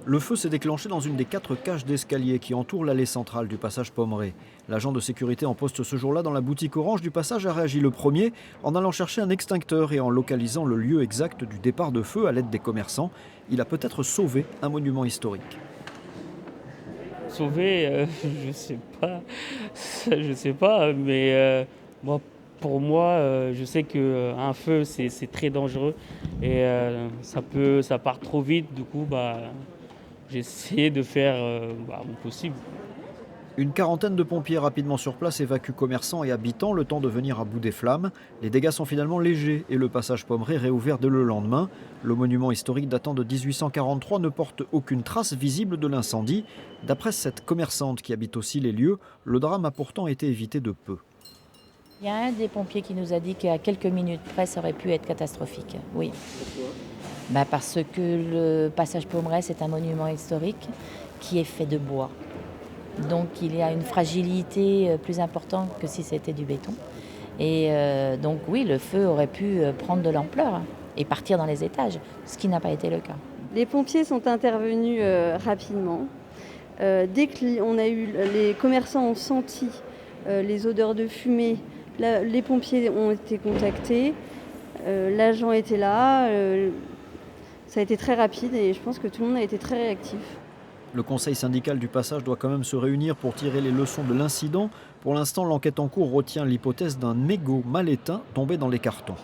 Le feu s'est déclenché dans une des 4 cages d'escalier qui entourent l'allée centrale du passage Pommeré. L'agent de sécurité en poste ce jour-là dans la boutique orange du passage a réagi le premier en allant chercher un extincteur et en localisant le lieu exact du départ de feu à l'aide des commerçants. Il a peut-être sauvé un monument historique. Sauver, je sais pas, je sais pas, mais moi, pour moi, je sais qu'un feu, c'est très dangereux et ça part trop vite. Du coup, j'ai essayé de faire mon possible. Une quarantaine de pompiers rapidement sur place évacuent commerçants et habitants le temps de venir à bout des flammes. Les dégâts sont finalement légers et le passage Pommeré réouvert dès le lendemain. Le monument historique datant de 1843 ne porte aucune trace visible de l'incendie. D'après cette commerçante qui habite aussi les lieux, le drame a pourtant été évité de peu. Il y a un des pompiers qui nous a dit qu'à quelques minutes près, ça aurait pu être catastrophique. Oui. Parce que le passage Pommeré, c'est un monument historique qui est fait de bois. Donc il y a une fragilité plus importante que si c'était du béton. Et donc oui, le feu aurait pu prendre de l'ampleur et partir dans les étages, ce qui n'a pas été le cas. Les pompiers sont intervenus rapidement. Dès que les commerçants ont senti les odeurs de fumée, les pompiers ont été contactés, l'agent était là, ça a été très rapide et je pense que tout le monde a été très réactif. Le conseil syndical du passage doit quand même se réunir pour tirer les leçons de l'incident. Pour l'instant, l'enquête en cours retient l'hypothèse d'un mégot mal éteint tombé dans les cartons.